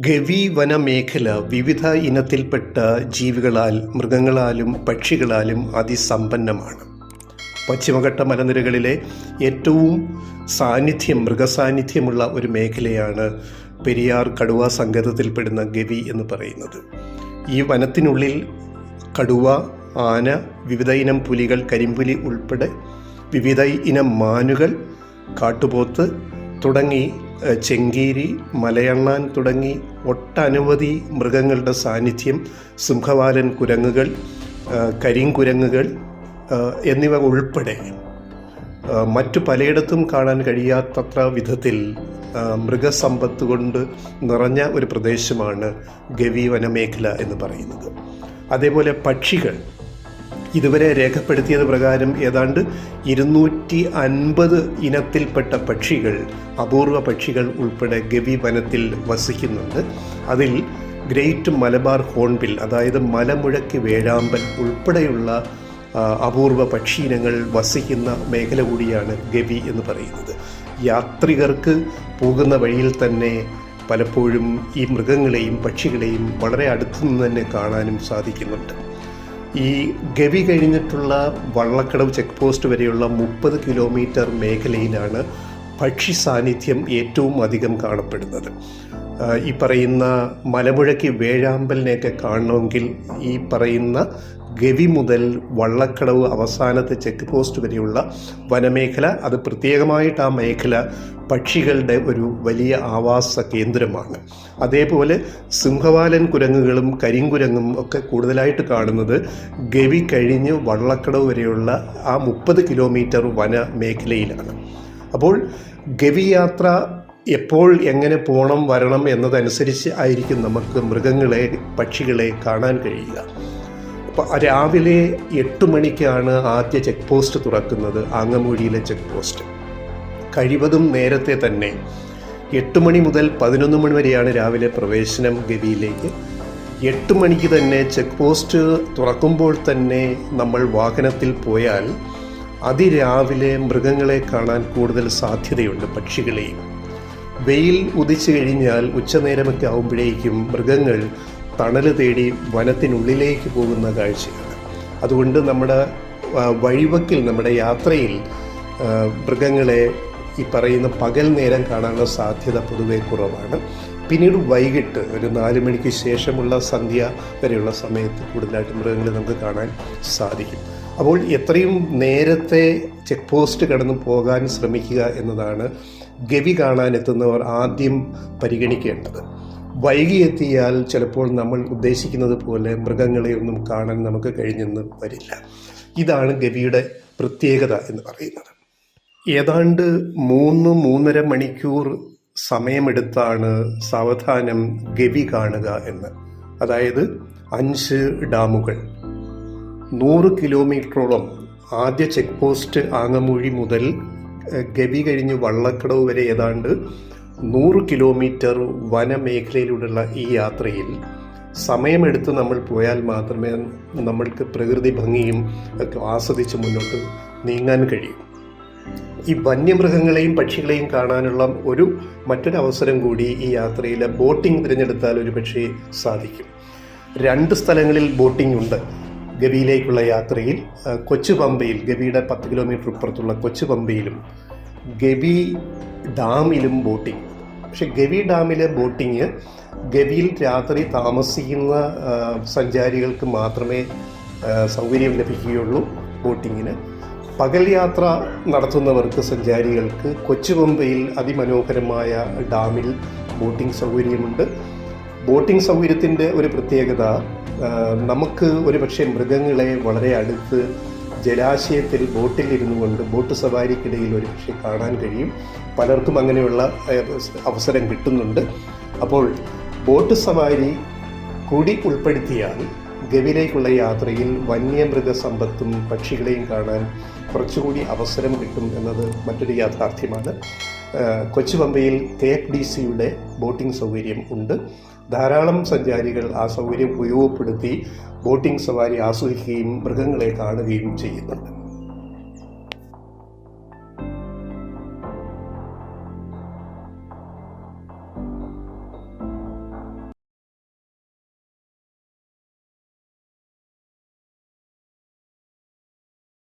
ഗവി വനമേഖല വിവിധ ഇനത്തിൽപ്പെട്ട ജീവികളാൽ, മൃഗങ്ങളാലും പക്ഷികളാലും അതിസമ്പന്നമാണ്. പശ്ചിമഘട്ട മലനിരകളിലെ ഏറ്റവും മൃഗസാന്നിധ്യമുള്ള ഒരു മേഖലയാണ് പെരിയാർ കടുവ സങ്കേതത്തിൽപ്പെടുന്ന ഗവി എന്ന് പറയുന്നത്. ഈ വനത്തിനുള്ളിൽ കടുവ, ആന, വിവിധ ഇനം പുലികൾ, കരിമ്പുലി ഉൾപ്പെടെ വിവിധ ഇനം മാനുകൾ, കാട്ടുപോത്ത് തുടങ്ങി ചെങ്കീരി, മലയണ്ണാൻ തുടങ്ങി ഒട്ടനവധി മൃഗങ്ങളുടെ സാന്നിധ്യം, സിംഹവാലൻ കുരങ്ങുകൾ, കരിങ്കുരങ്ങുകൾ എന്നിവ ഉൾപ്പെടെ മറ്റു പലയിടത്തും കാണാൻ കഴിയാത്തത്ര വിധത്തിൽ മൃഗസമ്പത്ത് കൊണ്ട് നിറഞ്ഞ ഒരു പ്രദേശമാണ് ഗവി വനമേഖല എന്ന് പറയുന്നത്. അതേപോലെ പക്ഷികൾ, ഇതുവരെ രേഖപ്പെടുത്തിയത് പ്രകാരം ഏതാണ്ട് 250 ഇനത്തിൽപ്പെട്ട പക്ഷികൾ, അപൂർവ പക്ഷികൾ ഉൾപ്പെടെ ഗവി വനത്തിൽ വസിക്കുന്നുണ്ട്. അതിൽ ഗ്രേറ്റ് മലബാർ ഹോൺബിൽ, അതായത് മലമുഴക്കി വേഴാമ്പൽ ഉൾപ്പെടെയുള്ള അപൂർവ പക്ഷിയിനങ്ങൾ വസിക്കുന്ന മേഖല കൂടിയാണ് ഗവി എന്ന് പറയുന്നത്. യാത്രികർക്ക് പോകുന്ന വഴിയിൽ തന്നെ പലപ്പോഴും ഈ മൃഗങ്ങളെയും പക്ഷികളെയും വളരെ അടുത്തു നിന്ന് തന്നെ കാണാനും സാധിക്കുന്നുണ്ട്. ഈ ഗവി കഴിഞ്ഞിട്ടുള്ള വള്ളക്കടവ് ചെക്ക് പോസ്റ്റ് വരെയുള്ള 30 കിലോമീറ്റർ മേഖലയിലാണ് പക്ഷി സാന്നിധ്യം ഏറ്റവും അധികം കാണപ്പെടുന്നത്. ഈ പറയുന്ന മലമുഴക്കി വേഴാമ്പലിനെയൊക്കെ കാണണമെങ്കിൽ ഈ പറയുന്ന ഗവി മുതൽ വള്ളക്കടവ് അവസാനത്തെ ചെക്ക് പോസ്റ്റ് വരെയുള്ള വനമേഖല, അത് പ്രത്യേകമായിട്ട് ആ മേഖല പക്ഷികളുടെ ഒരു വലിയ ആവാസ കേന്ദ്രമാണ്. അതേപോലെ സിംഹവാലൻ കുരങ്ങുകളും കരിങ്കുരങ്ങും ഒക്കെ കൂടുതലായിട്ട് കാണുന്നത് ഗവി കഴിഞ്ഞ് വള്ളക്കടവ് വരെയുള്ള ആ 30 കിലോമീറ്റർ വനമേഖലയിലാണ്. അപ്പോൾ ഗവി യാത്ര എപ്പോൾ എങ്ങനെ പോകണം വരണം എന്നതനുസരിച്ച് ആയിരിക്കും നമുക്ക് മൃഗങ്ങളെ, പക്ഷികളെ കാണാൻ കഴിയുക. അപ്പോൾ രാവിലെ 8 മണിക്കാണ് ആദ്യ ചെക്ക് പോസ്റ്റ് തുറക്കുന്നത്, ആങ്ങമൂഴിയിലെ ചെക്ക് പോസ്റ്റ്. കഴിവതും നേരത്തെ തന്നെ 8 മണി മുതൽ 11 മണി വരെയാണ് രാവിലെ പ്രവേശനം ഗവിയിലേക്ക്. 8 മണിക്ക് തന്നെ ചെക്ക് പോസ്റ്റ് തുറക്കുമ്പോൾ തന്നെ നമ്മൾ വാഹനത്തിൽ പോയാൽ അതിരാവിലെ മൃഗങ്ങളെ കാണാൻ കൂടുതൽ സാധ്യതയുണ്ട്, പക്ഷികളെയും. വെയിൽ ഉദിച്ചു കഴിഞ്ഞാൽ ഉച്ചനേരമൊക്കെ ആകുമ്പോഴേക്കും മൃഗങ്ങൾ തണൽ തേടി വനത്തിനുള്ളിലേക്ക് പോകുന്ന കാഴ്ചയാണ്. അതുകൊണ്ട് നമ്മുടെ വഴിവക്കിൽ, നമ്മുടെ യാത്രയിൽ മൃഗങ്ങളെ ഈ പറയുന്ന പകൽ നേരം കാണാനുള്ള സാധ്യത പൊതുവെ കുറവാണ്. പിന്നീട് വൈകിട്ട് ഒരു 4 മണിക്ക് ശേഷമുള്ള സന്ധ്യ വരെയുള്ള സമയത്ത് കൂടുതലായിട്ട് മൃഗങ്ങളെ നമുക്ക് കാണാൻ സാധിക്കും. അപ്പോൾ എത്രയും നേരത്തെ ചെക്ക് പോസ്റ്റ് കടന്നു പോകാൻ ശ്രമിക്കുക എന്നതാണ് ഗവി കാണാനെത്തുന്നവർ ആദ്യം പരിഗണിക്കേണ്ടത്. വൈകി എത്തിയാൽ ചിലപ്പോൾ നമ്മൾ ഉദ്ദേശിക്കുന്നത് പോലെ മൃഗങ്ങളെ ഒന്നും കാണാൻ നമുക്ക് കഴിഞ്ഞെന്ന് വരില്ല. ഇതാണ് ഗവിയുടെ പ്രത്യേകത എന്ന് പറയുന്നത്. ഏതാണ്ട് 3-3.5 മണിക്കൂർ സമയമെടുത്താണ് സാവധാനം ഗവി കാണുക എന്ന്. അതായത് 5 ഡാമുകൾ, 100 കിലോമീറ്ററോളം. ആദ്യ ചെക്ക് പോസ്റ്റ് ആങ്ങമൂഴി മുതൽ ഗവി കഴിഞ്ഞ് വള്ളക്കടവ് വരെ ഏതാണ്ട് 100 കിലോമീറ്റർ വനമേഖലയിലൂടെയുള്ള ഈ യാത്രയിൽ സമയമെടുത്ത് നമ്മൾ പോയാൽ മാത്രമേ നമ്മൾക്ക് പ്രകൃതി ഭംഗിയും ഒക്കെ ആസ്വദിച്ച് മുന്നോട്ട് നീങ്ങാൻ കഴിയും. ഈ വന്യമൃഗങ്ങളെയും പക്ഷികളെയും കാണാനുള്ള മറ്റൊരു അവസരം കൂടി ഈ യാത്രയിൽ ബോട്ടിംഗ് തിരഞ്ഞെടുത്താൽ ഒരു പക്ഷേ സാധിക്കും. 2 സ്ഥലങ്ങളിൽ ബോട്ടിംഗ് ഉണ്ട് ഗവിയിലേക്കുള്ള യാത്രയിൽ. കൊച്ചു പമ്പയിൽ, ഗവിയുടെ 10 കിലോമീറ്റർ ഇപ്പുറത്തുള്ള കൊച്ചു പമ്പയിലും ഗവി ഡാമിലും ബോട്ടിംഗ്. പക്ഷെ ഗവി ഡാമിലെ ബോട്ടിങ് ഗവിയിൽ രാത്രി താമസിക്കുന്ന സഞ്ചാരികൾക്ക് മാത്രമേ സൗകര്യം ലഭിക്കുകയുള്ളൂ ബോട്ടിങ്ങിന്. പകൽ യാത്ര നടത്തുന്നവർക്ക്, സഞ്ചാരികൾക്ക് കൊച്ചുപമ്പയിൽ അതിമനോഹരമായ ഡാമിൽ ബോട്ടിംഗ് സൗകര്യമുണ്ട്. ബോട്ടിംഗ് സൗകര്യത്തിൻ്റെ ഒരു പ്രത്യേകത, നമുക്ക് ഒരു പക്ഷേ മൃഗങ്ങളെ വളരെ അടുത്ത് ജലാശയത്തിൽ ബോട്ടിൽ ഇരുന്നു കൊണ്ട് ബോട്ട് സവാരിക്കിടയിൽ ഒരു പക്ഷേ കാണാൻ കഴിയും. പലർക്കും അങ്ങനെയുള്ള അവസരം കിട്ടുന്നുണ്ട്. അപ്പോൾ ബോട്ട് സവാരി കൂടി ഉൾപ്പെടുത്തിയാൽ ഗവിയിലേക്കുള്ള യാത്രയിൽ വന്യമൃഗ സമ്പത്തും പക്ഷികളെയും കാണാൻ കുറച്ചുകൂടി അവസരം കിട്ടും എന്നത് മറ്റൊരു യാഥാർത്ഥ്യമാണ്. കൊച്ചുപമ്പയിൽ KFDCയുടെ ബോട്ടിംഗ് സൗകര്യം ഉണ്ട്. ധാരാളം സഞ്ചാരികൾ ആ സൗകര്യം ഉപയോഗപ്പെടുത്തി ബോട്ടിംഗ് സവാരി ആസ്വദിക്കുകയും മൃഗങ്ങളെ കാണുകയും ചെയ്യുന്നുണ്ട്.